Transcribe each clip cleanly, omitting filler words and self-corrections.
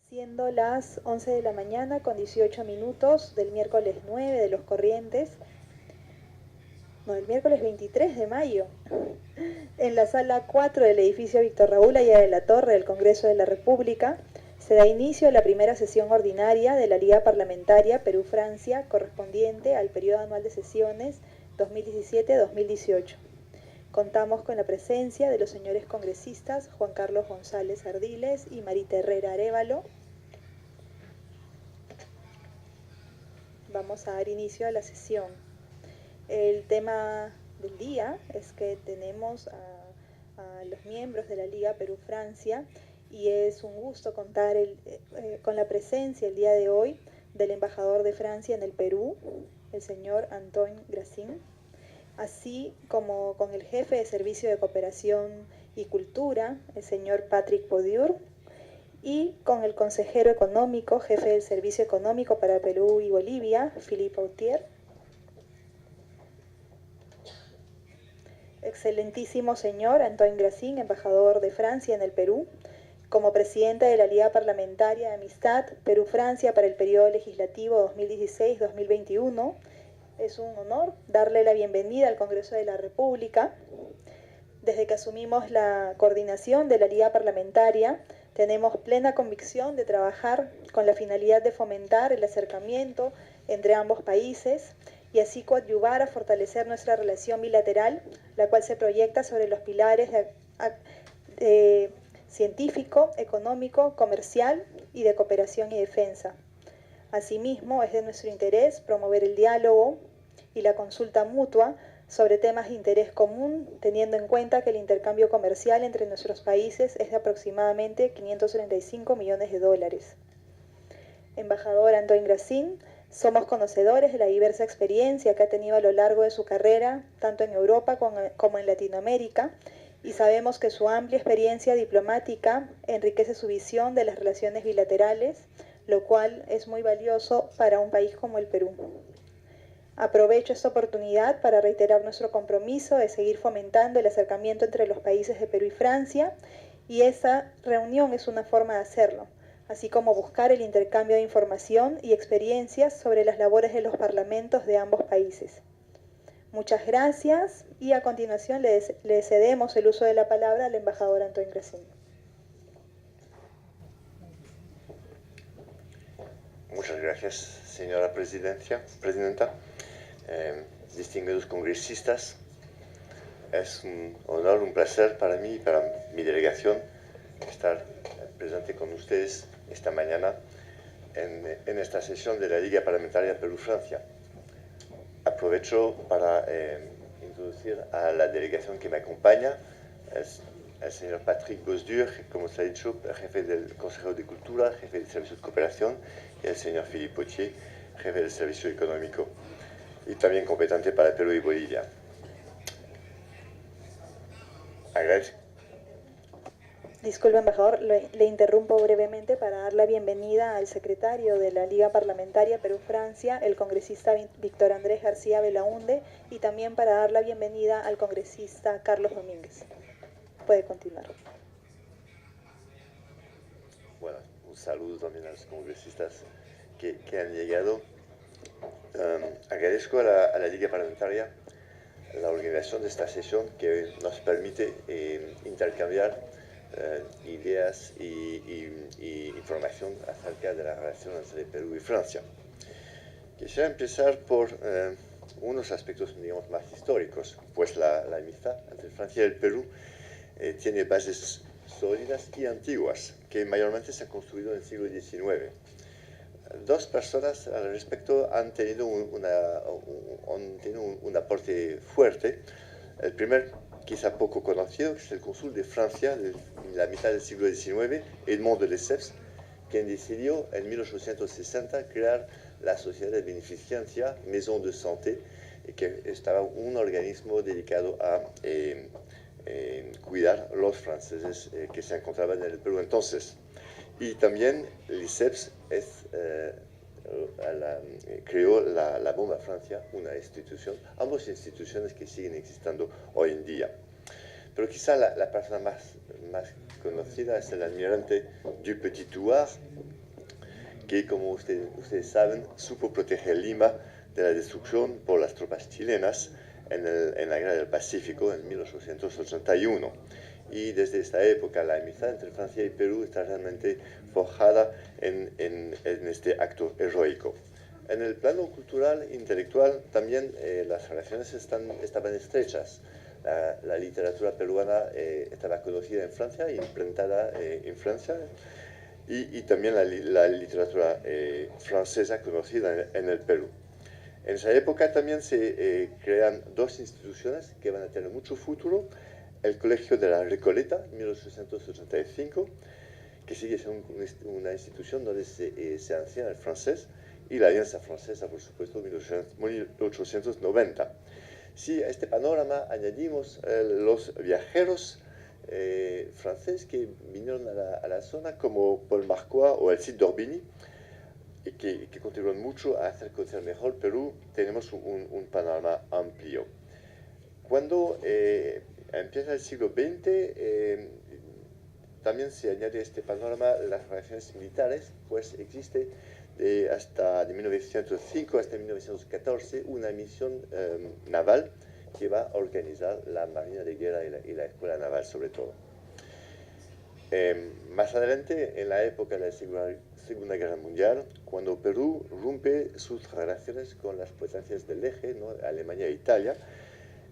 Siendo las 11 de la mañana con 18 minutos del miércoles 9 de los corrientes, no, el miércoles 23 de mayo, en la sala 4 del edificio Víctor Raúl Allá de la Torre del Congreso de la República, se da inicio a la primera sesión ordinaria de la Liga Parlamentaria Perú-Francia correspondiente al periodo anual de sesiones 2017-2018. Contamos con la presencia de los señores congresistas Juan Carlos González Ardiles y Marita Herrera Arévalo. Vamos a dar inicio a la sesión. El tema del día es que tenemos a los miembros de la Liga Perú-Francia y es un gusto contar con la presencia el día de hoy del embajador de Francia en el Perú, el señor Antoine Gracin, así como con el jefe de Servicio de Cooperación y Cultura, el señor Patrick Podiur, y con el consejero económico, jefe del Servicio Económico para Perú y Bolivia, Philippe Autier. Excelentísimo señor Antoine Gracin, embajador de Francia en el Perú, como presidente de la Liga Parlamentaria de Amistad Perú-Francia para el periodo legislativo 2016-2021, es un honor darle la bienvenida al Congreso de la República. Desde que asumimos la coordinación de la Liga Parlamentaria, tenemos plena convicción de trabajar con la finalidad de fomentar el acercamiento entre ambos países y así coadyuvar a fortalecer nuestra relación bilateral, la cual se proyecta sobre los pilares de científico, económico, comercial y de cooperación y defensa. Asimismo, es de nuestro interés promover el diálogo y la consulta mutua sobre temas de interés común, teniendo en cuenta que el intercambio comercial entre nuestros países es de aproximadamente 535 millones de dólares. Embajador Antoine Gracin, somos conocedores de la diversa experiencia que ha tenido a lo largo de su carrera, tanto en Europa como en Latinoamérica, y sabemos que su amplia experiencia diplomática enriquece su visión de las relaciones bilaterales, lo cual es muy valioso para un país como el Perú. Aprovecho esta oportunidad para reiterar nuestro compromiso de seguir fomentando el acercamiento entre los países de Perú y Francia, y esa reunión es una forma de hacerlo, así como buscar el intercambio de información y experiencias sobre las labores de los parlamentos de ambos países. Muchas gracias y a continuación le cedemos el uso de la palabra al embajador Antoine Gracin. Muchas gracias, señora presidenta. Distinguidos congresistas, es un honor, un placer para mí y para mi delegación estar presente con ustedes esta mañana en esta sesión de la Liga Parlamentaria Perú-Francia. Aprovecho para introducir a la delegación que me acompaña, el señor Patrick Podiur, como se ha dicho, jefe del Consejo de Cultura, jefe del Servicio de Cooperación, y el señor Philippe Autier, jefe del Servicio Económico, y también competente para Perú y Bolivia. Agradezco. Disculpe, embajador, le interrumpo brevemente para dar la bienvenida al secretario de la Liga Parlamentaria Perú-Francia, el congresista Víctor Andrés García Belaunde, y también para dar la bienvenida al congresista Carlos Domínguez. Puede continuar. Bueno, un saludo también a los congresistas que han llegado. Agradezco a la Liga Parlamentaria la organización de esta sesión que nos permite intercambiar ideas y información acerca de la relación entre Perú y Francia. Quisiera empezar por unos aspectos, digamos, más históricos, pues la amistad entre Francia y el Perú tiene bases sólidas y antiguas, que mayormente se han construido en el siglo XIX. Dos personas al respecto han tenido un aporte fuerte. El primer, quizá poco conocido, es el cónsul de Francia en la mitad del siglo XIX, Edmond de Lesseps, quien decidió en 1860 crear la Sociedad de Beneficencia Maison de Santé, que estaba un organismo dedicado a cuidar a los franceses que se encontraban en el Perú entonces. Y también Lesseps creó la Bomba Francia, una institución, ambas instituciones que siguen existiendo hoy en día. Pero quizá la persona más conocida es el almirante Dupetit-Thouars, que, como ustedes saben, supo proteger Lima de la destrucción por las tropas chilenas en la Guerra del Pacífico en 1881. Y desde esta época la amistad entre Francia y Perú está realmente forjada en este acto heroico. En el plano cultural e intelectual también las relaciones estaban estrechas. La literatura peruana estaba conocida en Francia, implantada en Francia, y también la literatura francesa conocida en el Perú. En esa época también se crean dos instituciones que van a tener mucho futuro: el Colegio de la Recoleta, en 1885, que sigue siendo una institución donde se enseña el francés, y la Alianza Francesa, por supuesto, en 1890. Si a este panorama añadimos los viajeros franceses que vinieron a la zona, como Paul Marquois o el Cid d'Orbigny, y que contribuyeron mucho a hacer conocer mejor Perú, tenemos un panorama amplio. Cuando empieza el siglo XX, también se añade a este panorama las relaciones militares, pues existe hasta 1905 hasta 1914 una misión naval que va a organizar la Marina de Guerra y la Escuela Naval, sobre todo. Más adelante, en la época de la Segunda Guerra Mundial, cuando Perú rompe sus relaciones con las potencias del eje, ¿no?, Alemania e Italia,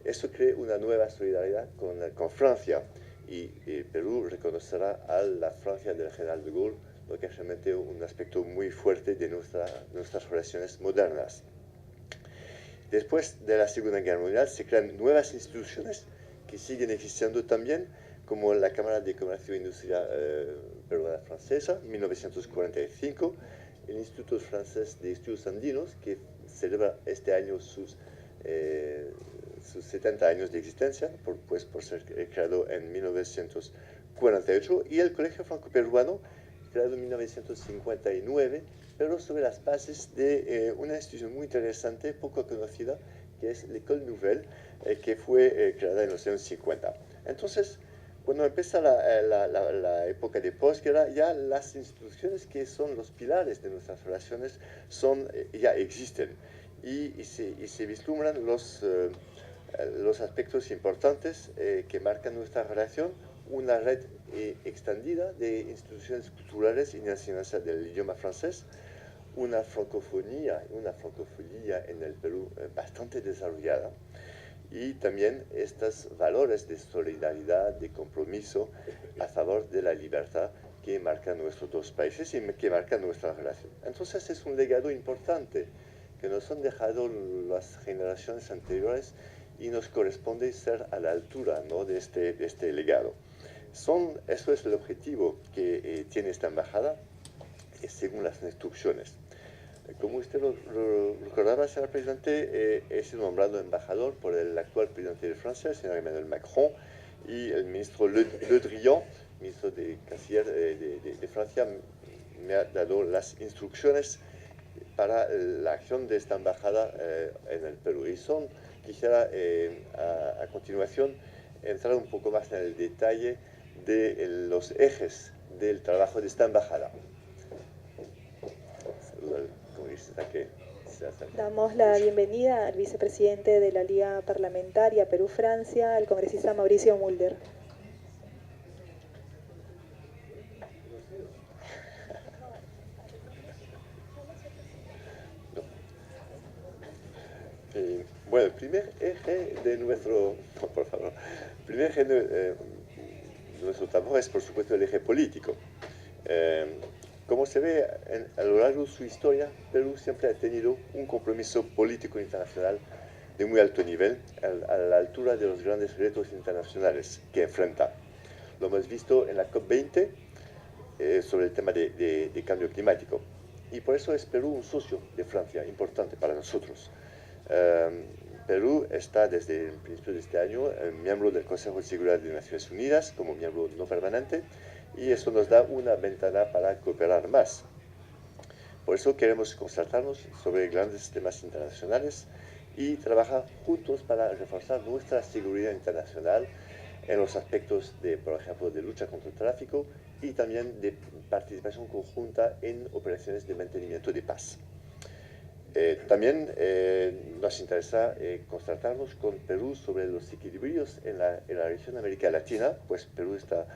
eso crea una nueva solidaridad con Francia, y Perú reconocerá a la Francia del general de Gaulle, lo que es realmente un aspecto muy fuerte de nuestras relaciones modernas. Después de la Segunda Guerra Mundial se crean nuevas instituciones que siguen existiendo también, como la Cámara de Comercio e Industria Peruana Francesa, 1945, el Instituto Francés de Estudios Andinos, que celebra este año sus 70 años de existencia, por ser creado en 1948, y el Colegio Franco-Peruano, creado en 1959, pero sobre las bases de una institución muy interesante, poco conocida, que es l'École Nouvelle, que fue creada en los años 50. Entonces, cuando empieza la época de posguerra, ya las instituciones que son los pilares de nuestras relaciones ya existen, y se vislumbran los aspectos importantes que marcan nuestra relación: una red extendida de instituciones culturales y de enseñanza del idioma francés, una francofonía en el Perú bastante desarrollada, y también estos valores de solidaridad, de compromiso a favor de la libertad que marcan nuestros dos países y que marcan nuestra relación. Entonces es un legado importante que nos han dejado las generaciones anteriores, y nos corresponde ser a la altura, ¿no?, de este legado. Eso es el objetivo que tiene esta embajada, según las instrucciones. Como usted lo recordaba, señor presidente, he sido nombrado embajador por el actual presidente de Francia, el señor Emmanuel Macron, y el ministro Le Drian, ministro de Canciller de Francia, me ha dado las instrucciones para la acción de esta embajada en el Perú. Y quisiera a continuación entrar un poco más en el detalle de los ejes del trabajo de esta embajada. Damos la bienvenida al vicepresidente de la Liga Parlamentaria Perú-Francia, el congresista Mauricio Mulder. Bueno, el primer eje de nuestro trabajo es, por supuesto, el eje político. Como se ve a lo largo de su historia, Perú siempre ha tenido un compromiso político internacional de muy alto nivel, a la altura de los grandes retos internacionales que enfrenta. Lo hemos visto en la COP20 sobre el tema de cambio climático, y por eso es Perú un socio de Francia importante para nosotros. Perú está desde el principio de este año miembro del Consejo de Seguridad de Naciones Unidas como miembro no permanente, y eso nos da una ventana para cooperar más. Por eso queremos concertarnos sobre grandes temas internacionales y trabajar juntos para reforzar nuestra seguridad internacional en los aspectos de, por ejemplo, de lucha contra el tráfico y también de participación conjunta en operaciones de mantenimiento de paz. También nos interesa constatarnos con Perú sobre los equilibrios en la región de América Latina, pues Perú está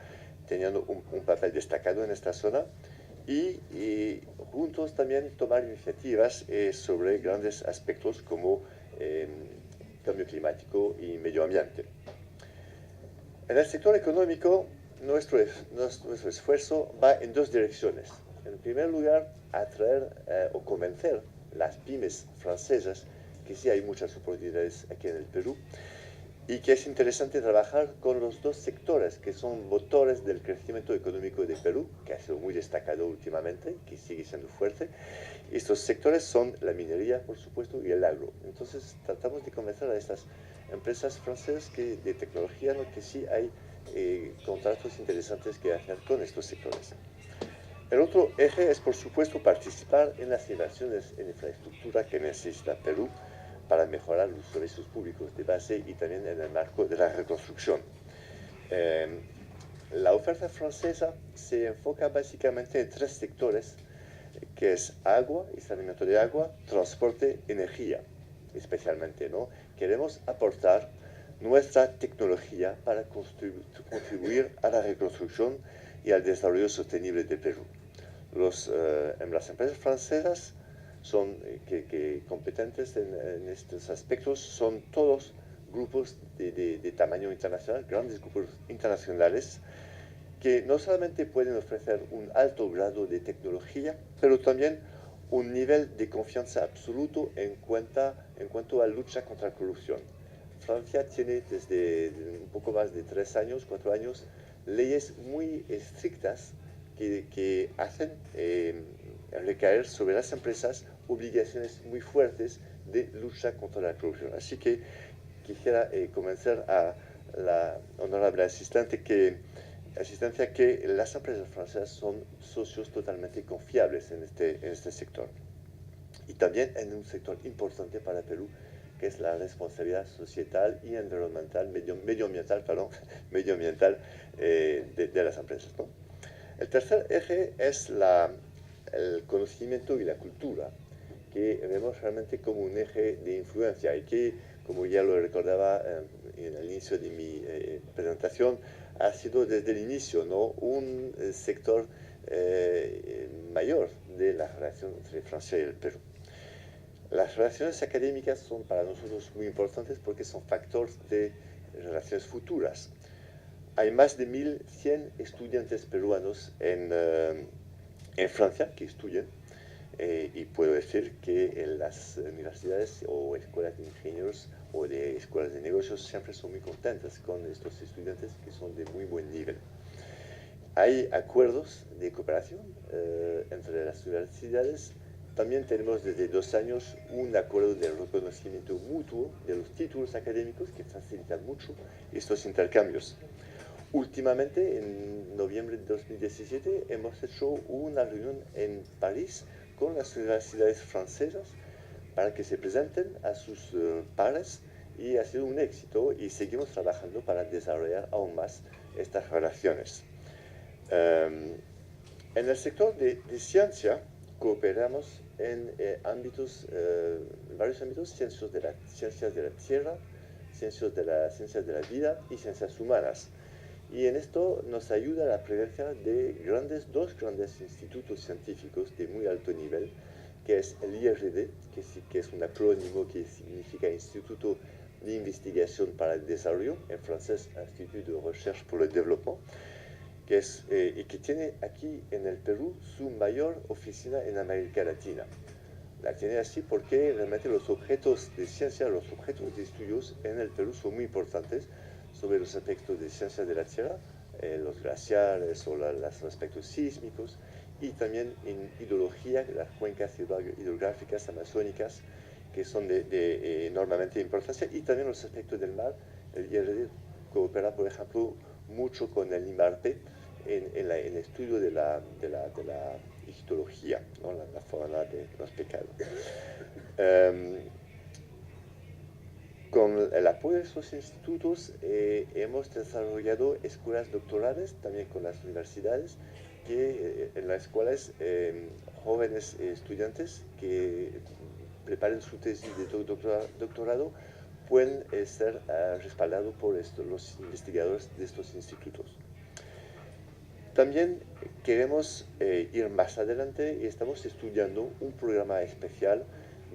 teniendo un papel destacado en esta zona y juntos también tomar iniciativas sobre grandes aspectos como cambio climático y medio ambiente. En el sector económico, nuestro esfuerzo va en dos direcciones. En primer lugar, atraer o convencer las pymes francesas que sí hay muchas oportunidades aquí en el Perú y que es interesante trabajar con los dos sectores que son motores del crecimiento económico de Perú, que ha sido muy destacado últimamente, que sigue siendo fuerte. Estos sectores son la minería, por supuesto, y el agro. Entonces tratamos de convencer a estas empresas francesas de tecnología, ¿no?, que sí hay contratos interesantes que hacer con estos sectores. El otro eje es, por supuesto, participar en las inversiones en infraestructura que necesita Perú para mejorar los servicios públicos de base y también en el marco de la reconstrucción. La oferta francesa se enfoca básicamente en tres sectores, que es agua y saneamiento de agua, transporte, energía, especialmente, ¿no? Queremos aportar nuestra tecnología para contribuir a la reconstrucción y al desarrollo sostenible de Perú. Las empresas francesas son competentes en estos aspectos, son todos grupos de tamaño internacional, grandes grupos internacionales, que no solamente pueden ofrecer un alto grado de tecnología, pero también un nivel de confianza absoluto en cuanto a lucha contra la corrupción. Francia tiene desde un poco más de 3 años, 4 años, leyes muy estrictas que hacen recaer sobre las empresas obligaciones muy fuertes de lucha contra la corrupción. Así que quisiera convencer a la honorable asistente que las empresas francesas son socios totalmente confiables en este sector. Y también en un sector importante para Perú, que es la responsabilidad societal y medioambiental de las empresas, ¿no? El tercer eje es el conocimiento y la cultura, que vemos realmente como un eje de influencia y que, como ya lo recordaba en el inicio de mi presentación, ha sido desde el inicio, ¿no?, un sector mayor de la relación entre Francia y el Perú. Las relaciones académicas son para nosotros muy importantes porque son factores de relaciones futuras. Hay más de 1.100 estudiantes peruanos en Francia que estudian y puedo decir que en las universidades o escuelas de ingenieros o de escuelas de negocios siempre son muy contentas con estos estudiantes que son de muy buen nivel. Hay acuerdos de cooperación entre las universidades. También tenemos desde 2 años un acuerdo de reconocimiento mutuo de los títulos académicos que facilitan mucho estos intercambios. Últimamente, en noviembre de 2017, hemos hecho una reunión en París con las universidades francesas para que se presenten a sus pares y ha sido un éxito y seguimos trabajando para desarrollar aún más estas relaciones. En el sector de ciencia cooperamos en varios ámbitos, ciencias de la tierra, ciencias de la vida y ciencias humanas. Y en esto nos ayuda la presencia de dos grandes institutos científicos de muy alto nivel, que es el IRD, que es un acrónimo que significa Instituto de Investigación para el Desarrollo, en francés Institut de Recherche pour le Développement, y que tiene aquí en el Perú su mayor oficina en América Latina. La tiene así porque realmente los objetos de ciencia, los objetos de estudios en el Perú son muy importantes sobre los aspectos de ciencia de la tierra, los glaciares o los aspectos sísmicos, y también en hidrología, las cuencas hidrográficas amazónicas, que son de enormemente importancia, y también los aspectos del mar. El IRD coopera, por ejemplo, mucho con el IMARPE en el estudio de la histología, ¿no?, la fauna de los pecados. Con el apoyo de estos institutos hemos desarrollado escuelas doctorales también con las universidades, en las cuales jóvenes estudiantes que preparen su tesis de doctorado pueden ser respaldados por los investigadores de estos institutos. También queremos ir más adelante y estamos estudiando un programa especial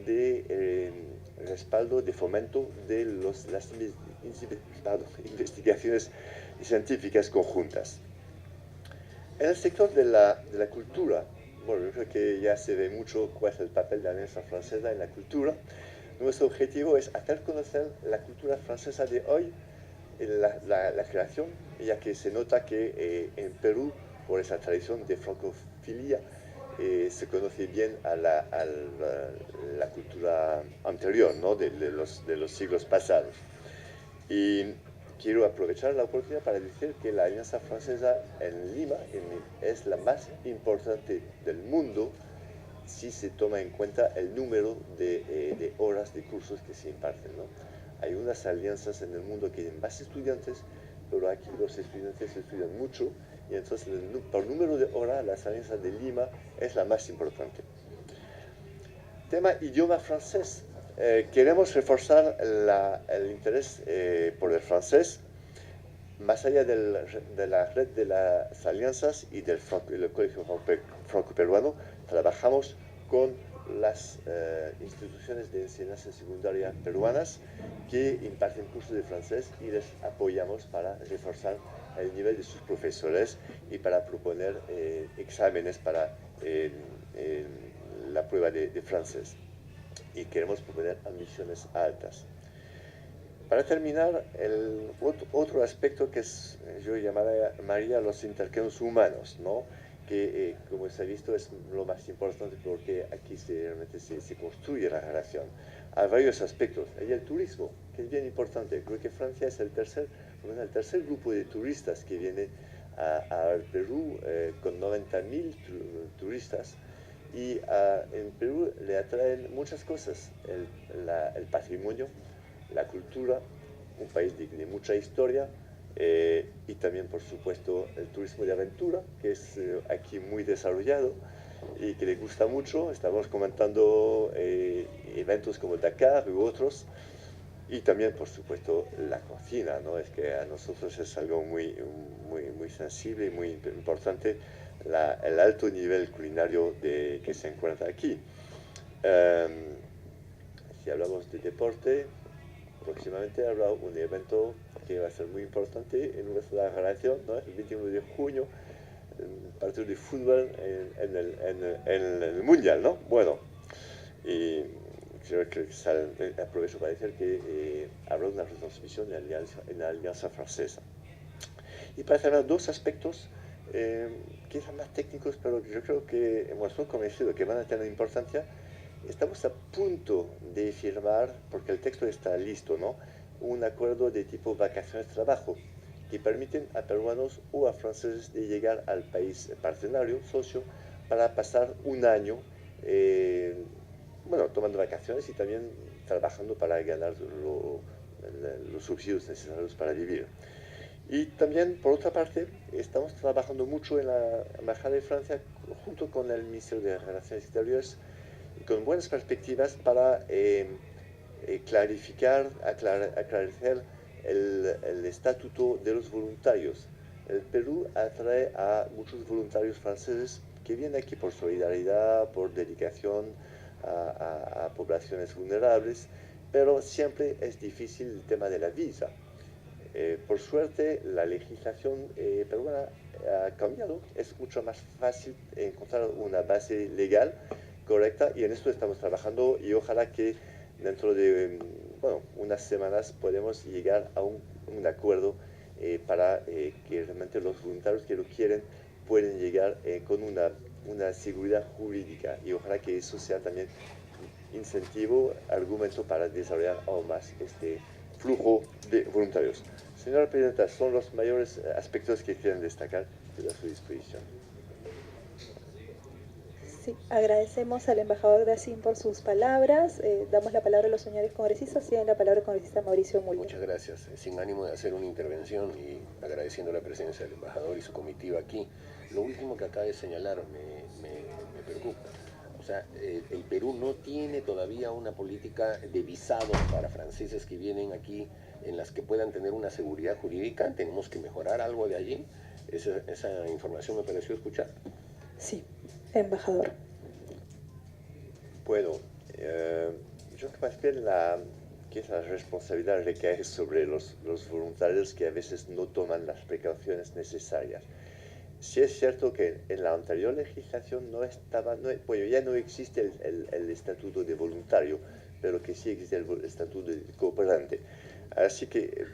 de respaldo, de fomento de las investigaciones científicas conjuntas. En el sector de la cultura, bueno, yo creo que ya se ve mucho cuál es el papel de la Alianza Francesa en la cultura. Nuestro objetivo es hacer conocer la cultura francesa de hoy, la creación, ya que se nota que en Perú, por esa tradición de francofilia, se conoce bien a la cultura anterior, ¿no? de los siglos pasados. Y quiero aprovechar la oportunidad para decir que la Alianza Francesa en Lima es la más importante del mundo si se toma en cuenta el número de horas de cursos que se imparten, ¿no? Hay unas alianzas en el mundo que tienen más estudiantes, pero aquí los estudiantes estudian mucho y entonces por número de horas la alianza de Lima es la más importante. Tema idioma francés. Queremos reforzar el interés por el francés más allá de la red de las alianzas y del Colegio Franco-Peruano. Trabajamos con las instituciones de enseñanza secundaria peruanas que imparten cursos de francés y les apoyamos para reforzar el nivel de sus profesores y para proponer exámenes para la prueba de francés. Y queremos proponer ambiciones altas. Para terminar, otro aspecto que yo llamaría los intercambios humanos, ¿no? Que como se ha visto es lo más importante porque aquí realmente se construye la relación. Hay varios aspectos. Hay el turismo, que es bien importante. Creo que Francia es el tercer grupo de turistas que viene al Perú con 90.000 turistas. Y en Perú le atraen muchas cosas, el patrimonio, la cultura, un país de mucha historia, y también, por supuesto, el turismo de aventura, que es aquí muy desarrollado y que le gusta mucho. Estamos comentando eventos como Dakar u otros, y también, por supuesto, la cocina, ¿no? Es que a nosotros es algo muy sensible y muy importante el alto nivel culinario que se encuentra aquí. Si hablamos de deporte, próximamente habrá un evento que va a ser muy importante en nuestra relación, ¿no? El 21 de junio, un partido de fútbol en el Mundial, ¿no? Bueno, y creo que aprovecho para decir que habrá una retransmisión en la Alianza Francesa. Y para cerrar, dos aspectos quizás más técnicos, pero yo creo que estoy convencido que van a tener importancia. Estamos a punto de firmar, porque el texto está listo, ¿no? Un acuerdo de tipo vacaciones-trabajo que permiten a peruanos o a franceses de llegar al país partenario, socio, para pasar un año, tomando vacaciones y también trabajando para ganar los subsidios necesarios para vivir. Y también, por otra parte, estamos trabajando mucho en la Embajada de Francia junto con el Ministerio de Relaciones Exteriores, con buenas perspectivas para aclarecer el estatuto de los voluntarios. El Perú atrae a muchos voluntarios franceses que vienen aquí por solidaridad, por dedicación a poblaciones vulnerables, pero siempre es difícil el tema de la visa. Por suerte, la legislación peruana ha cambiado. Es mucho más fácil encontrar una base legal correcta y en esto estamos trabajando y ojalá que dentro de unas semanas podemos llegar a un acuerdo para que realmente los voluntarios que lo quieren pueden llegar con una seguridad jurídica y ojalá que eso sea también incentivo, argumento para desarrollar aún más este flujo de voluntarios. Señora Presidenta, son los mayores aspectos que quieren destacar de a su disposición. Sí, agradecemos al embajador Gracín por sus palabras. Damos la palabra a los señores congresistas. Tiene la palabra el congresista Mauricio Mulder. Muchas gracias. Sin ánimo de hacer una intervención y agradeciendo la presencia del embajador y su comitiva aquí, lo último que acaba de señalar me preocupa. O sea, el Perú no tiene todavía una política de visados para franceses que vienen aquí en las que puedan tener una seguridad jurídica. Tenemos que mejorar algo de allí. Esa información me pareció escuchar. Sí, embajador. Bueno, yo creo más bien que esa responsabilidad recae sobre los voluntarios que a veces no toman las precauciones necesarias. Sí es cierto que en la anterior legislación bueno, ya no existe el estatuto de voluntario, pero que sí existe el estatuto de cooperante. Así que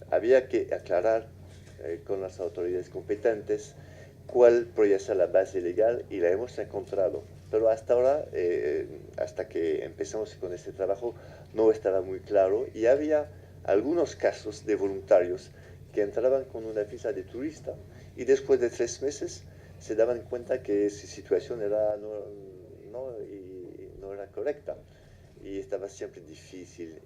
había que aclarar con las autoridades competentes cuál podría ser la base legal y la hemos encontrado. Pero hasta ahora, hasta que empezamos con este trabajo, no estaba muy claro y había algunos casos de voluntarios que entraban con una visa de turista y después de 3 meses se daban cuenta que su situación no era correcta y estaba siempre difícil.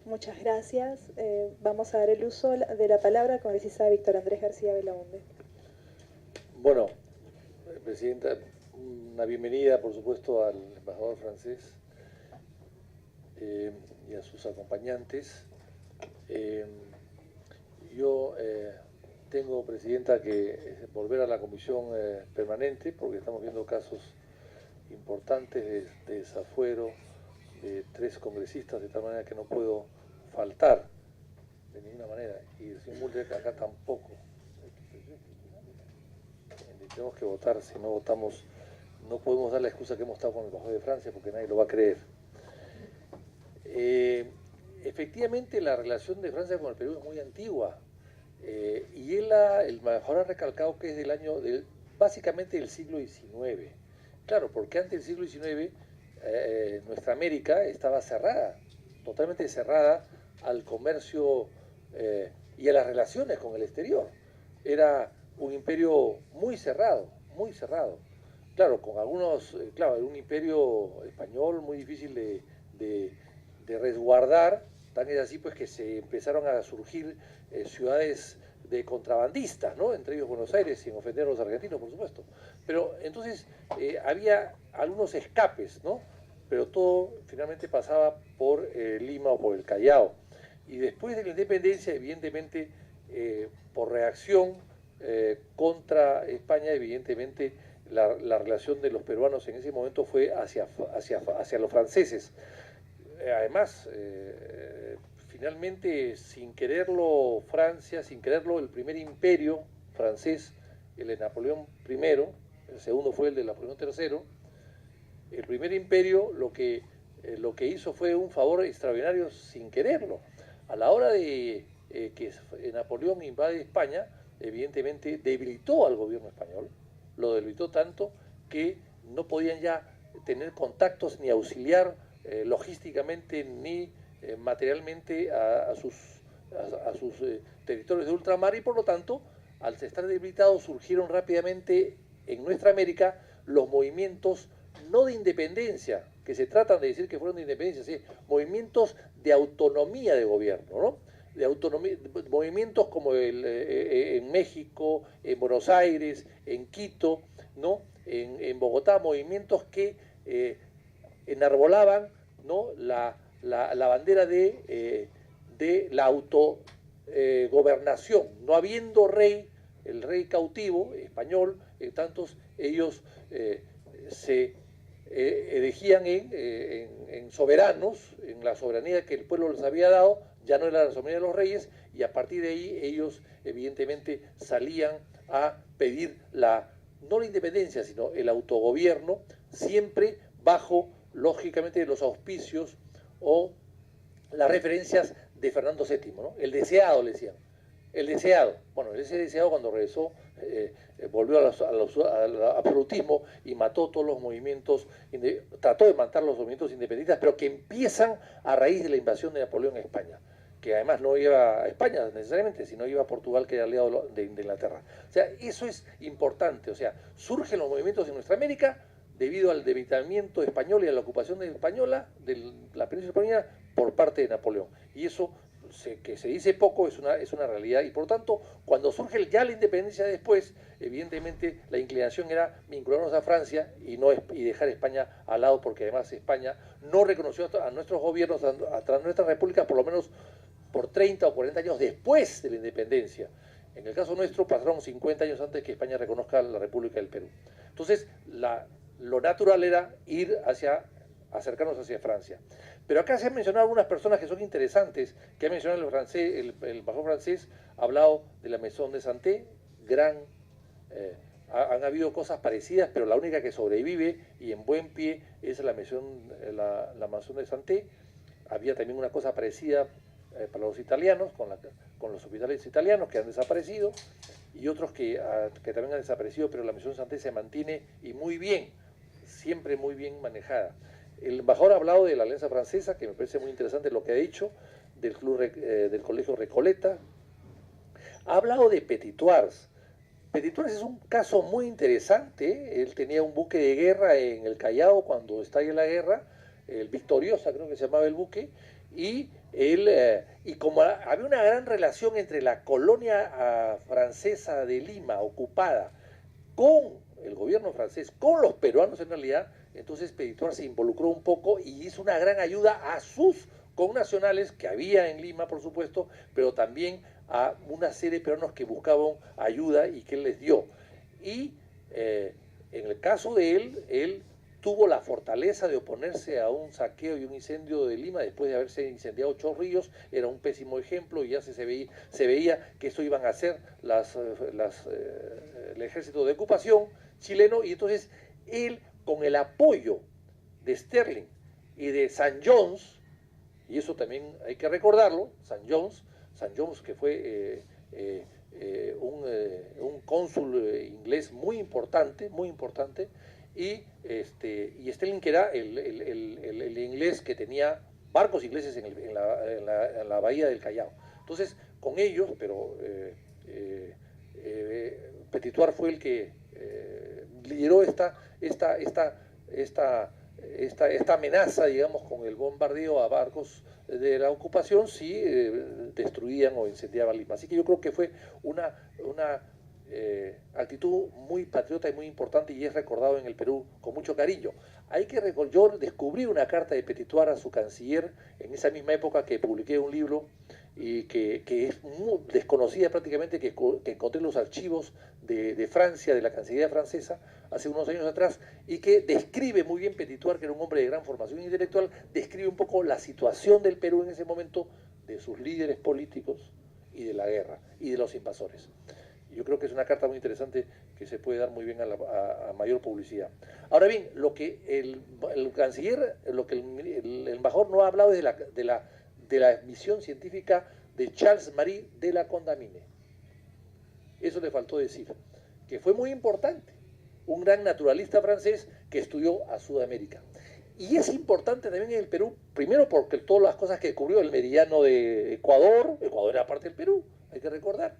Muchas gracias. Vamos a dar el uso de la palabra al congresista Víctor Andrés García Belaunde. Bueno, Presidenta, una bienvenida, por supuesto, al embajador francés y a sus acompañantes. Yo tengo, Presidenta, que volver a la comisión permanente porque estamos viendo casos importantes de desafuero de 3 congresistas, de tal manera que no puedo faltar de ninguna manera, y el señor Mulder acá tampoco. Tenemos que votar, si no votamos no podemos dar la excusa que hemos estado con el embajador de Francia porque nadie lo va a creer. Efectivamente la relación de Francia con el Perú es muy antigua, y el embajador ha recalcado que es básicamente del siglo XIX. Claro, porque antes del siglo XIX nuestra América estaba cerrada, totalmente cerrada al comercio y a las relaciones con el exterior. Era un imperio muy cerrado, muy cerrado. Claro, con algunos, claro, un imperio español muy difícil de resguardar, tan es así pues que se empezaron a surgir ciudades de contrabandistas, ¿no? Entre ellos Buenos Aires, sin ofender a los argentinos, por supuesto. Pero entonces había algunos escapes, ¿no? Pero todo finalmente pasaba por Lima o por el Callao. Y después de la independencia, evidentemente, por reacción contra España, evidentemente, la relación de los peruanos en ese momento fue hacia los franceses. Además, finalmente, sin quererlo Francia, sin quererlo el primer imperio francés, el de Napoleón I, el segundo fue el de Napoleón III, el primer imperio lo que hizo fue un favor extraordinario sin quererlo. A la hora de que Napoleón invade España, evidentemente debilitó al gobierno español, lo debilitó tanto que no podían ya tener contactos ni auxiliar logísticamente ni materialmente a sus territorios de ultramar, y por lo tanto, al estar debilitados, surgieron rápidamente en nuestra América los movimientos no de independencia, que se tratan de decir que fueron de independencia, ¿sí? Movimientos de autonomía de gobierno, ¿no? De autonomía, movimientos como en México, en Buenos Aires, en Quito, ¿no? En Bogotá, movimientos que enarbolaban, ¿no? la bandera de la autogobernación, no habiendo rey, el rey cautivo español, tantos ellos se erigían en soberanos, en la soberanía que el pueblo les había dado. Ya no era la soberanía de los reyes, y a partir de ahí ellos evidentemente salían a pedir no la independencia, sino el autogobierno, siempre bajo, lógicamente, los auspicios o las referencias de Fernando VII, ¿no? El deseado, le decían. El deseado. Bueno, ese deseado, cuando regresó, volvió al absolutismo y mató todos los movimientos, trató de matar los movimientos independentistas, pero que empiezan a raíz de la invasión de Napoleón a España. que además no iba a España necesariamente, sino iba a Portugal, que era aliado de Inglaterra. O sea, eso es importante. O sea, surgen los movimientos en nuestra América debido al debilitamiento español y a la ocupación española de la península española por parte de Napoleón. Y eso, que se dice poco, es una realidad. Y por lo tanto, cuando surge ya la independencia después, evidentemente la inclinación era vincularnos a Francia y dejar España al lado, porque además España no reconoció a nuestros gobiernos, a nuestras repúblicas, por lo menos por 30 o 40 años después de la independencia. En el caso nuestro pasaron 50 años antes que España reconozca la República del Perú. Entonces, lo natural era acercarnos hacia Francia. Pero acá se han mencionado algunas personas que son interesantes, que ha mencionado el embajador francés, ha hablado de la Maison de Santé, han habido cosas parecidas, pero la única que sobrevive y en buen pie es la Maison de Santé. Había también una cosa parecida para los italianos, con los hospitales italianos que han desaparecido, y otros que también han desaparecido, pero la Maison de Santé se mantiene y muy bien, siempre muy bien manejada. El embajador ha hablado de la Alianza Francesa, que me parece muy interesante lo que ha dicho, del Colegio Recoleta. Ha hablado de Petitoires. Petitoires es un caso muy interesante. Él tenía un buque de guerra en el Callao cuando estalla la guerra, el Victoriosa creo que se llamaba el buque, y como había una gran relación entre la colonia francesa de Lima ocupada con el gobierno francés, con los peruanos en realidad, entonces Petitoires se involucró un poco y hizo una gran ayuda a sus connacionales que había en Lima, por supuesto, pero también a una serie de peruanos que buscaban ayuda y que él les dio. Y en el caso de él tuvo la fortaleza de oponerse a un saqueo y un incendio de Lima después de haberse incendiado Chorrillos. Era un pésimo ejemplo y ya se veía que eso iban a hacer el ejército de ocupación chileno, y entonces él, con el apoyo de Sterling y de St. John's, y eso también hay que recordarlo, St. John's que fue un cónsul inglés muy importante, y Sterling, que era el inglés que tenía barcos ingleses en la bahía del Callao. Entonces, con ellos, pero Petitoires fue el que lideró esta amenaza, digamos, con el bombardeo a barcos de la ocupación si destruían o incendiaban Lima. Así que yo creo que fue una actitud muy patriota y muy importante, y es recordado en el Perú con mucho cariño. Yo descubrí una carta de Petitoires a su canciller en esa misma época que publiqué un libro, y que es muy desconocida prácticamente, que encontré en los archivos de Francia, de la Cancillería francesa, hace unos años atrás, y que describe muy bien Petitoires, que era un hombre de gran formación intelectual, describe un poco la situación del Perú en ese momento, de sus líderes políticos y de la guerra y de los invasores. Yo creo que es una carta muy interesante que se puede dar muy bien a mayor publicidad. Ahora bien, lo que el canciller, lo que el embajador no ha hablado es de la misión científica de Charles-Marie de la Condamine. Eso le faltó decir, que fue muy importante, un gran naturalista francés que estudió a Sudamérica. Y es importante también en el Perú, primero porque todas las cosas que descubrió, el meridiano de Ecuador era parte del Perú, hay que recordar,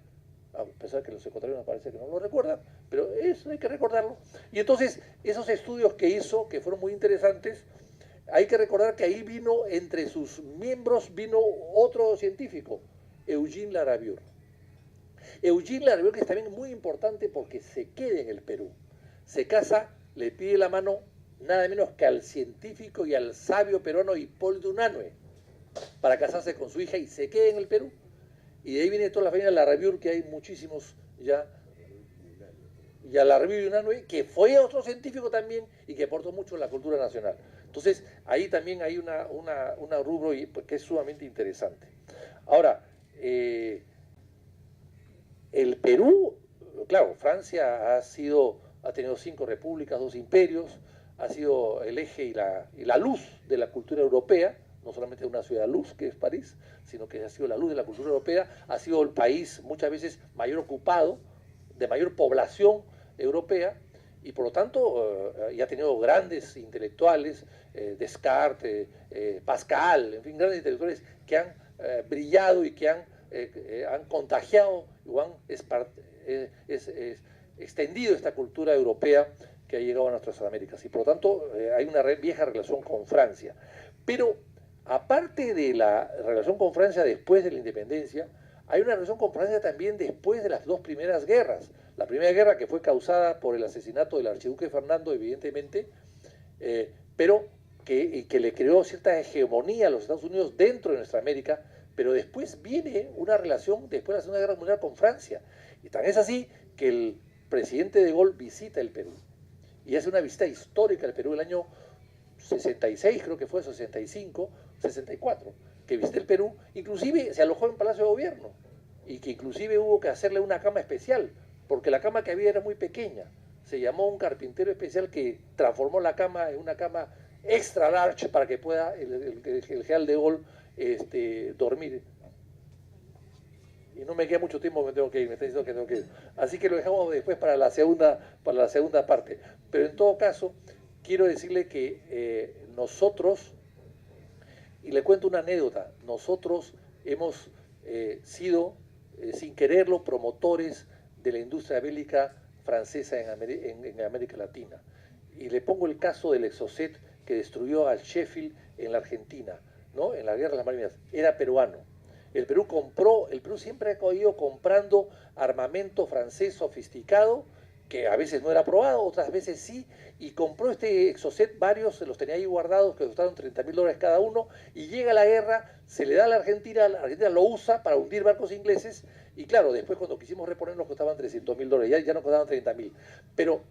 a pesar que los ecuatorianos parece que no lo recuerdan, pero eso hay que recordarlo. Y entonces, esos estudios que hizo, que fueron muy interesantes, hay que recordar que ahí entre sus miembros vino otro científico, Eugene Laraviur. Eugene Laraviur, que es también muy importante porque se queda en el Perú. Se casa, le pide la mano nada menos que al científico y al sabio peruano Hipólito Unanue para casarse con su hija, y se queda en el Perú. Y de ahí viene toda la familia Laraviur, que hay muchísimos ya. Y a Laraviur y Unanue, que fue otro científico también y que aportó mucho a la cultura nacional. Entonces, ahí también hay una rubro que es sumamente interesante. Ahora, el Perú, claro, Francia ha tenido 5 repúblicas, 2 imperios, ha sido el eje y la luz de la cultura europea, no solamente una ciudad luz que es París, sino que ha sido la luz de la cultura europea, ha sido el país muchas veces mayor ocupado, de mayor población europea, y por lo tanto ya ha tenido grandes intelectuales, Descartes, Pascal, en fin, grandes intelectuales que han brillado y que han contagiado o han extendido esta cultura europea que ha llegado a nuestras Américas. Y por lo tanto hay una vieja relación con Francia. Pero aparte de la relación con Francia después de la independencia, hay una relación con Francia también después de las dos primeras guerras. La primera guerra que fue causada por el asesinato del archiduque Fernando, evidentemente, pero que le creó cierta hegemonía a los Estados Unidos dentro de nuestra América, pero después viene una relación, después de la Segunda Guerra Mundial, con Francia. Y tan es así que el presidente de Gaulle visita el Perú y hace una visita histórica al Perú el año 66, creo que fue 65, 64, que visitó el Perú, inclusive se alojó en Palacio de Gobierno y que inclusive hubo que hacerle una cama especial, porque la cama que había era muy pequeña. Se llamó un carpintero especial que transformó la cama en una cama extra large para que pueda el general de Gaulle dormir. Y no me queda mucho tiempo, me tengo que ir, me está diciendo que tengo que ir. Así que lo dejamos después para la segunda parte. Pero en todo caso, quiero decirle que nosotros, y le cuento una anécdota, nosotros hemos sido, sin quererlo, promotores de la industria bélica francesa en América Latina. Y le pongo el caso del Exocet que destruyó al Sheffield en la Argentina, ¿no? En la Guerra de las Malvinas. Era peruano. El Perú siempre ha ido comprando armamento francés sofisticado, que a veces no era aprobado, otras veces sí, y compró este Exocet, varios se los tenía ahí guardados, que costaron $30.000 cada uno, y llega la guerra, se le da a la Argentina lo usa para hundir barcos ingleses, y claro, después cuando quisimos reponer nos costaban $300.000, ya nos costaban 30.000. Pero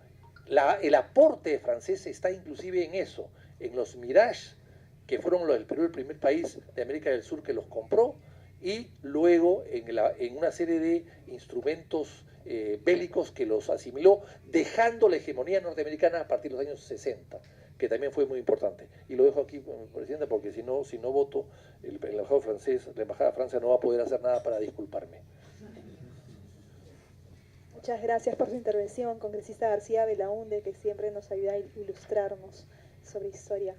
el aporte francés está inclusive en eso, en los Mirage, que fueron el Perú el primer país de América del Sur que los compró, y luego en una serie de instrumentos bélicos que los asimiló, dejando la hegemonía norteamericana a partir de los años 60, que también fue muy importante. Y lo dejo aquí, Presidenta, porque si no voto, el embajador francés, la Embajada de Francia no va a poder hacer nada para disculparme. Muchas gracias por su intervención, congresista García Belaunde, que siempre nos ayuda a ilustrarnos sobre historia.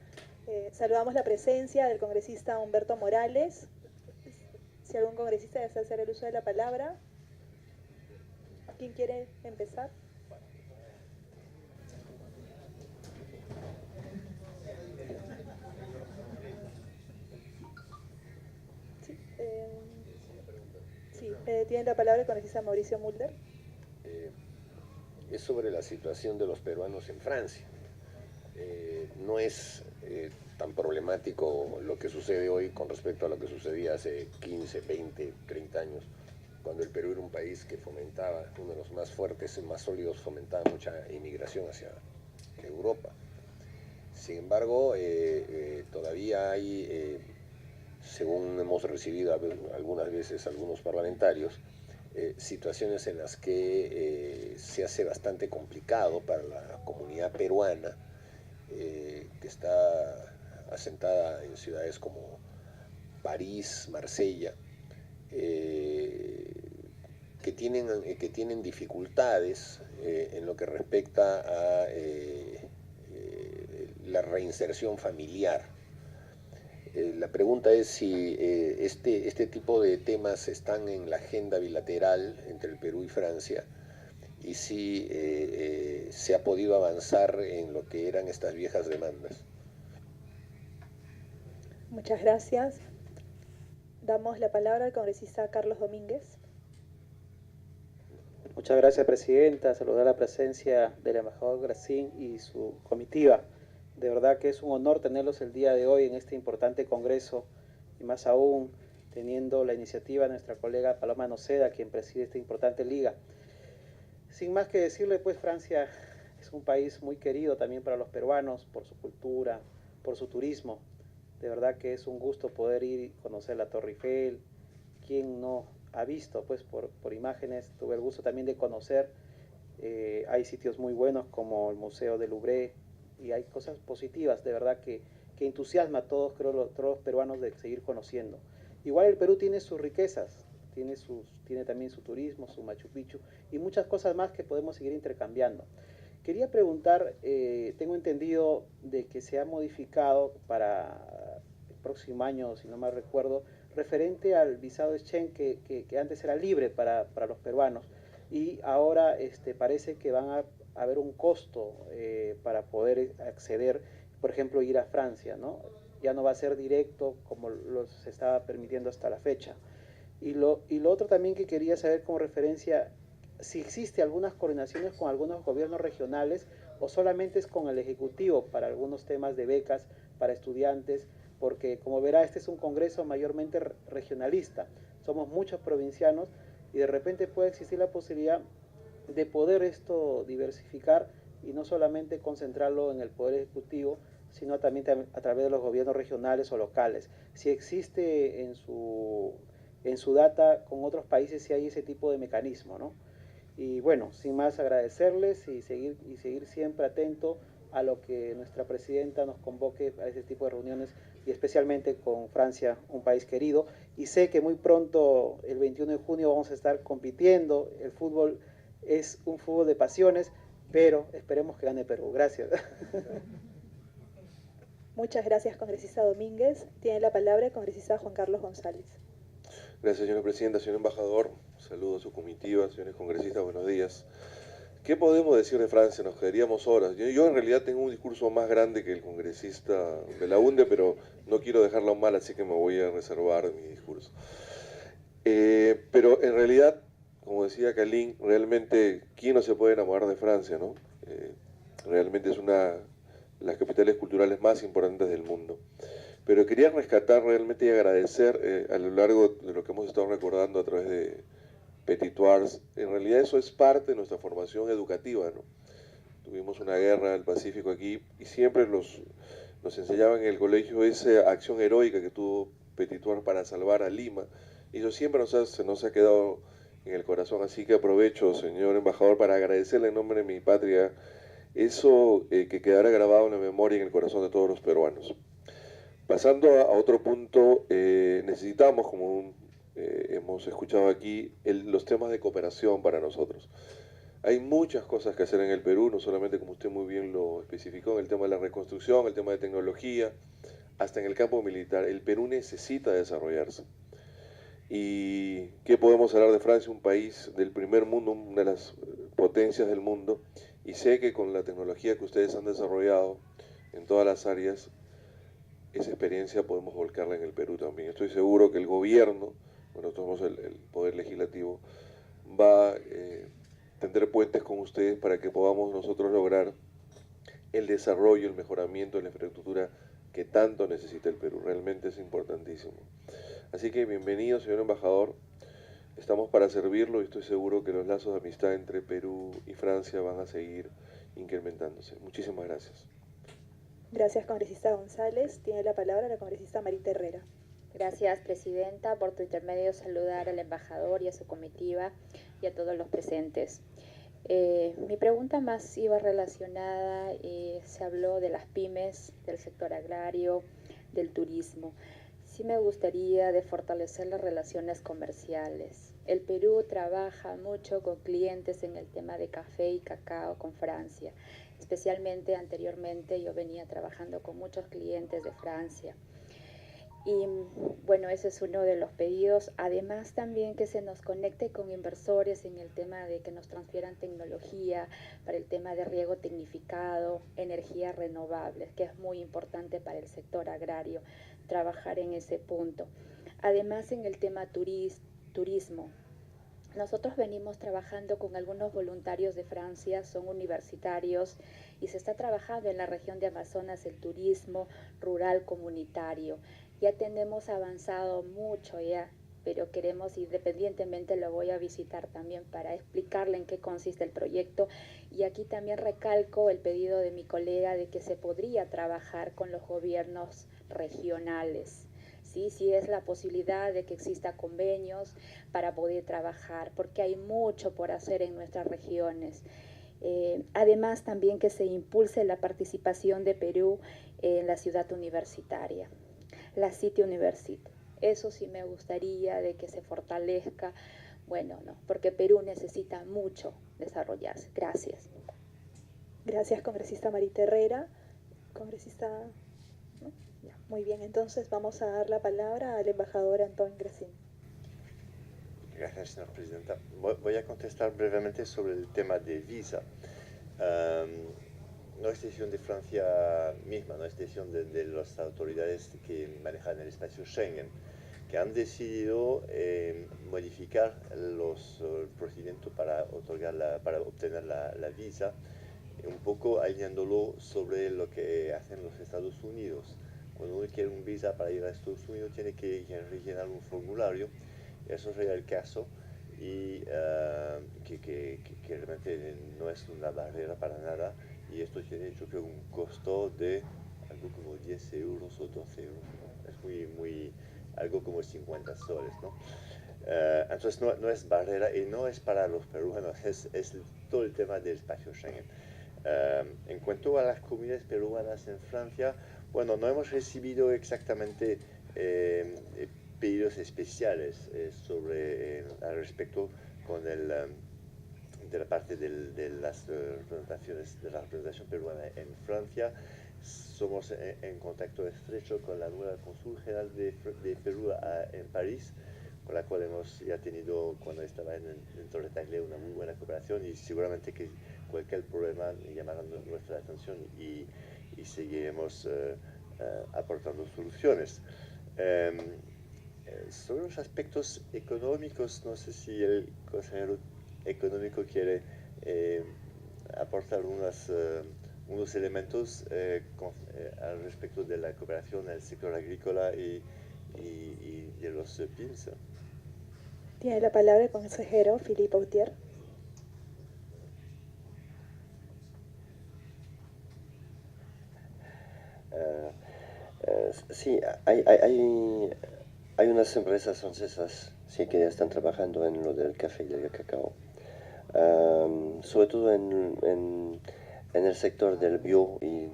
Saludamos la presencia del congresista Humberto Morales. Si algún congresista desea hacer el uso de la palabra. ¿Quién quiere empezar? Sí, tiene la palabra el congresista Mauricio Mulder. Es sobre la situación de los peruanos en Francia. No es tan problemático lo que sucede hoy con respecto a lo que sucedía hace 15, 20, 30 años, cuando el Perú era un país que fomentaba, uno de los más fuertes y más sólidos, fomentaba mucha inmigración hacia Europa. Sin embargo, todavía hay, según hemos recibido algunas veces algunos parlamentarios, situaciones en las que se hace bastante complicado para la comunidad peruana, que está asentada en ciudades como París, Marsella, que tienen dificultades en lo que respecta a la reinserción familiar. La pregunta es si este tipo de temas están en la agenda bilateral entre el Perú y Francia, y si se ha podido avanzar en lo que eran estas viejas demandas. Muchas gracias. Damos la palabra al congresista Carlos Domínguez. Muchas gracias, Presidenta. Saludar la presencia del embajador Gracín y su comitiva. De verdad que es un honor tenerlos el día de hoy en este importante congreso, y más aún teniendo la iniciativa de nuestra colega Paloma Noceda, quien preside esta importante liga. Sin más que decirle, pues Francia es un país muy querido también para los peruanos, por su cultura, por su turismo. De verdad que es un gusto poder ir y conocer la Torre Eiffel. ¿Quién no ha visto? Pues por imágenes. Tuve el gusto también de conocer. Hay sitios muy buenos como el Museo del Louvre, y hay cosas positivas, de verdad, que entusiasma a todos, creo, todos los peruanos de seguir conociendo. Igual el Perú tiene sus riquezas, tiene también su turismo, su Machu Picchu y muchas cosas más que podemos seguir intercambiando. Quería preguntar, tengo entendido de que se ha modificado para el próximo año, si no mal recuerdo, referente al visado Schengen que antes era libre para los peruanos y ahora parece que van a haber un costo para poder acceder, por ejemplo, ir a Francia, ¿no? Ya no va a ser directo como se estaba permitiendo hasta la fecha. Y lo otro también que quería saber como referencia, si existe algunas coordinaciones con algunos gobiernos regionales o solamente es con el Ejecutivo para algunos temas de becas para estudiantes, porque como verá, este es un congreso mayormente regionalista, somos muchos provincianos y de repente puede existir la posibilidad de poder esto diversificar y no solamente concentrarlo en el Poder Ejecutivo, sino también a través de los gobiernos regionales o locales. Si existe en su data con otros países, si hay ese tipo de mecanismo, ¿no? Y bueno, sin más agradecerles y seguir siempre atento a lo que nuestra presidenta nos convoque a ese tipo de reuniones y especialmente con Francia, un país querido. Y sé que muy pronto, el 21 de junio, vamos a estar compitiendo. El fútbol es un fútbol de pasiones, pero esperemos que gane Perú. Gracias. Muchas gracias, congresista Domínguez. Tiene la palabra el congresista Juan Carlos González. Gracias, señora presidenta. Señor embajador, saludo a su comitiva. Señores congresistas, buenos días. ¿Qué podemos decir de Francia? Nos quedaríamos horas. Yo en realidad tengo un discurso más grande que el congresista Belaunde, pero no quiero dejarlo mal, así que me voy a reservar mi discurso. Pero en realidad, como decía Kalin, realmente, ¿quién no se puede enamorar de Francia, no? Realmente es una de las capitales culturales más importantes del mundo. Pero quería rescatar realmente y agradecer a lo largo de lo que hemos estado recordando a través de Petitoires. En realidad eso es parte de nuestra formación educativa, ¿no? Tuvimos una guerra del Pacífico aquí y siempre nos enseñaban en el colegio esa acción heroica que tuvo Petitoires para salvar a Lima. Y eso siempre se nos ha quedado en el corazón. Así que aprovecho, señor embajador, para agradecerle en nombre de mi patria eso que quedará grabado en la memoria y en el corazón de todos los peruanos. Pasando a otro punto, necesitamos, como hemos escuchado aquí, los temas de cooperación para nosotros. Hay muchas cosas que hacer en el Perú, no solamente como usted muy bien lo especificó, en el tema de la reconstrucción, el tema de tecnología, hasta en el campo militar. El Perú necesita desarrollarse. ¿Y qué podemos hablar de Francia? Un país del primer mundo, una de las potencias del mundo, y sé que con la tecnología que ustedes han desarrollado en todas las áreas, esa experiencia podemos volcarla en el Perú también. Estoy seguro que el gobierno, bueno, nosotros somos el Poder Legislativo, va a tender puentes con ustedes para que podamos nosotros lograr el desarrollo, el mejoramiento de la infraestructura que tanto necesita el Perú. Realmente es importantísimo. Así que bienvenido, señor embajador. Estamos para servirlo y estoy seguro que los lazos de amistad entre Perú y Francia van a seguir incrementándose. Muchísimas gracias. Gracias, congresista González. Tiene la palabra la congresista Marita Herrera. Gracias, presidenta. Por tu intermedio saludar al embajador y a su comitiva y a todos los presentes. Mi pregunta más iba relacionada, se habló de las pymes, del sector agrario, del turismo. Sí me gustaría de fortalecer las relaciones comerciales. El Perú trabaja mucho con clientes en el tema de café y cacao con Francia. Especialmente anteriormente yo venía trabajando con muchos clientes de Francia. Y bueno, ese es uno de los pedidos. Además también que se nos conecte con inversores en el tema de que nos transfieran tecnología para el tema de riego tecnificado, energías renovables, que es muy importante para el sector agrario, trabajar en ese punto. Además en el tema turismo. Nosotros venimos trabajando con algunos voluntarios de Francia, son universitarios, y se está trabajando en la región de Amazonas el turismo rural comunitario. Ya tenemos avanzado mucho ya, pero queremos, independientemente lo voy a visitar también para explicarle en qué consiste el proyecto. Y aquí también recalco el pedido de mi colega de que se podría trabajar con los gobiernos regionales. Sí es la posibilidad de que exista convenios para poder trabajar, porque hay mucho por hacer en nuestras regiones. Además también que se impulse la participación de Perú en la ciudad universitaria, la City University. Eso sí me gustaría de que se fortalezca, bueno, no, porque Perú necesita mucho desarrollarse. Gracias. Gracias, congresista Marita Herrera. Congresista ¿no? Ya, muy bien, entonces vamos a dar la palabra al embajador Antoine Gracin. Gracias, señora presidenta. Voy a contestar brevemente sobre el tema de visa. No es decisión de Francia misma, no es decisión de las autoridades que manejan el espacio Schengen, que han decidido modificar el procedimiento para obtener la visa, un poco alineándolo sobre lo que hacen los Estados Unidos. Cuando uno quiere un visa para ir a Estados Unidos tiene que rellenar un formulario. Eso sería el caso y que realmente no es una barrera para nada, y esto tiene yo creo un costo de algo como 10 euros o 12 euros, ¿no? Es muy algo como 50 soles, ¿no? Entonces no es barrera y no es para los peruanos, es todo el tema del espacio Schengen. En cuanto a las comunidades peruanas en Francia, bueno, no hemos recibido exactamente pedidos especiales al respecto de la parte de las representaciones de la representación peruana en Francia. Somos en contacto estrecho con la nueva cónsul general de Perú en París, con la cual hemos ya tenido, cuando estaba en Torre Tagle, una muy buena cooperación, y seguramente que cualquier problema llamará nuestra atención y seguiremos aportando soluciones. Sobre los aspectos económicos, no sé si el consejero económico quiere aportar unos elementos al respecto de la cooperación en el sector agrícola y de los PIMS. Tiene la palabra el consejero Philippe Autier. Sí, hay unas empresas francesas sí, que ya están trabajando en lo del café y del cacao, sobre todo en el sector del bio y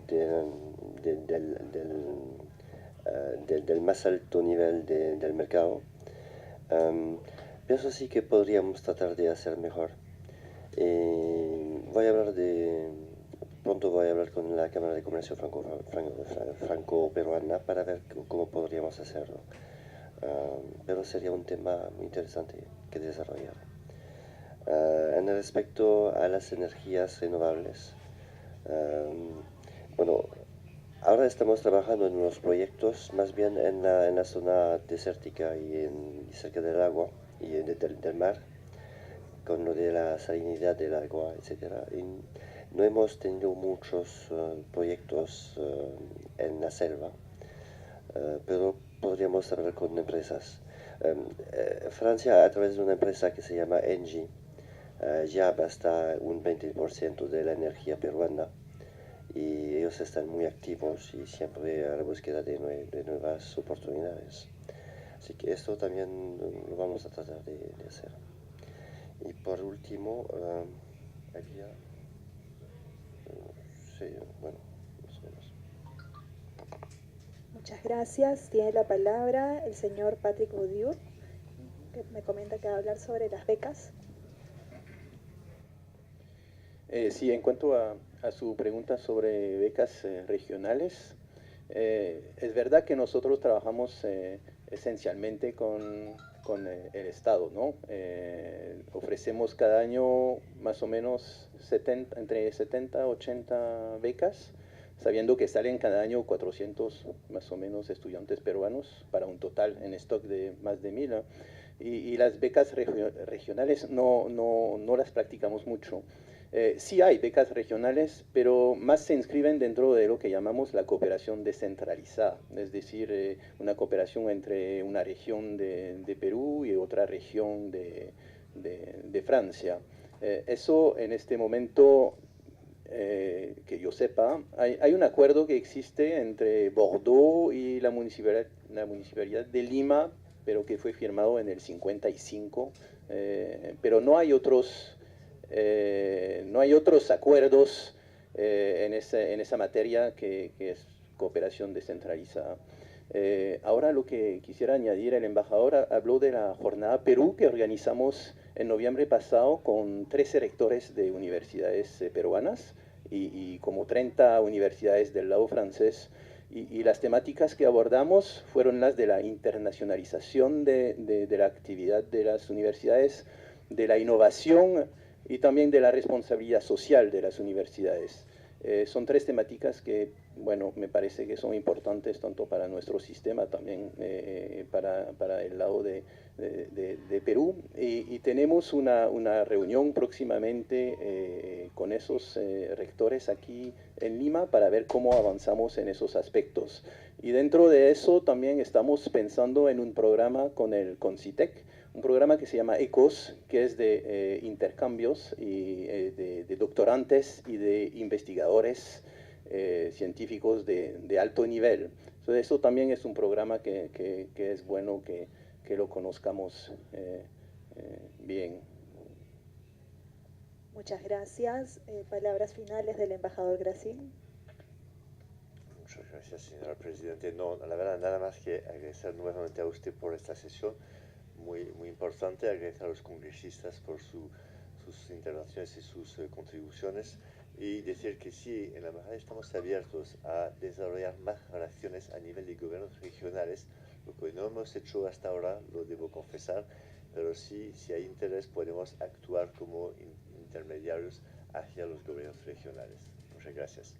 del más alto nivel del mercado. Pienso sí que podríamos tratar de hacer mejor. Pronto voy a hablar con la Cámara de Comercio franco-peruana para ver cómo podríamos hacerlo. Pero sería un tema muy interesante que desarrollar. En respecto a las energías renovables, bueno, ahora estamos trabajando en unos proyectos más bien en la zona desértica y cerca del agua y del mar, con lo de la salinidad del agua, etc. Y no hemos tenido muchos proyectos en la selva, pero podríamos hablar con empresas. Francia, a través de una empresa que se llama Engie, ya gasta un 20% de la energía peruana, y ellos están muy activos y siempre a la búsqueda de nuevas oportunidades. Así que esto también lo vamos a tratar de hacer. Y por último, había... sí, bueno, más o menos. Muchas gracias. Tiene la palabra el señor Patrick Boudiou, que me comenta que va a hablar sobre las becas. Sí, en cuanto a su pregunta sobre becas regionales, es verdad que nosotros trabajamos esencialmente con el Estado, ¿no? Ofrecemos cada año más o menos entre 70 a 80 becas, sabiendo que salen cada año 400 más o menos estudiantes peruanos para un total en stock de más de 1000. Y las becas regionales no las practicamos mucho. Sí hay becas regionales, pero más se inscriben dentro de lo que llamamos la cooperación descentralizada, es decir, una cooperación entre una región de Perú y otra región de Francia. Eso en este momento, que yo sepa, hay un acuerdo que existe entre Bordeaux y la Municipalidad de Lima, pero que fue firmado en el 55, pero no hay otros acuerdos en esa materia que es cooperación descentralizada. Ahora lo que quisiera añadir, el embajador habló de la Jornada Perú que organizamos en noviembre pasado con 13 rectores de universidades peruanas y como 30 universidades del lado francés Y las temáticas que abordamos fueron las de la internacionalización de la actividad de las universidades, de la innovación y también de la responsabilidad social de las universidades. Son tres temáticas que, bueno, me parece que son importantes tanto para nuestro sistema, también para el lado de Perú. Y tenemos una reunión próximamente con esos rectores aquí en Lima para ver cómo avanzamos en esos aspectos. Y dentro de eso también estamos pensando en un programa con el CONCITEC, un programa que se llama ECOS, que es de intercambios y de doctorantes y de investigadores científicos de alto nivel. Entonces, eso también es un programa que es bueno que lo conozcamos bien. Muchas gracias. Palabras finales del embajador Gracín. Muchas gracias, señor presidente. No, la verdad, nada más que agradecer nuevamente a usted por esta sesión. Muy importante, agradecer a los congresistas por sus intervenciones y sus contribuciones, y decir que sí, en la embajada estamos abiertos a desarrollar más relaciones a nivel de gobiernos regionales, lo que no hemos hecho hasta ahora, lo debo confesar, pero sí, si hay interés, podemos actuar como intermediarios hacia los gobiernos regionales. Muchas gracias.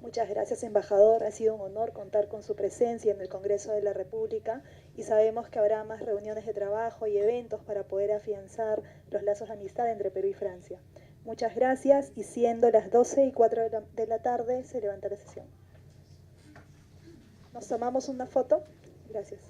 Muchas gracias, embajador. Ha sido un honor contar con su presencia en el Congreso de la República y sabemos que habrá más reuniones de trabajo y eventos para poder afianzar los lazos de amistad entre Perú y Francia. Muchas gracias, y siendo las 12:04 de la tarde se levanta la sesión. Nos tomamos una foto. Gracias.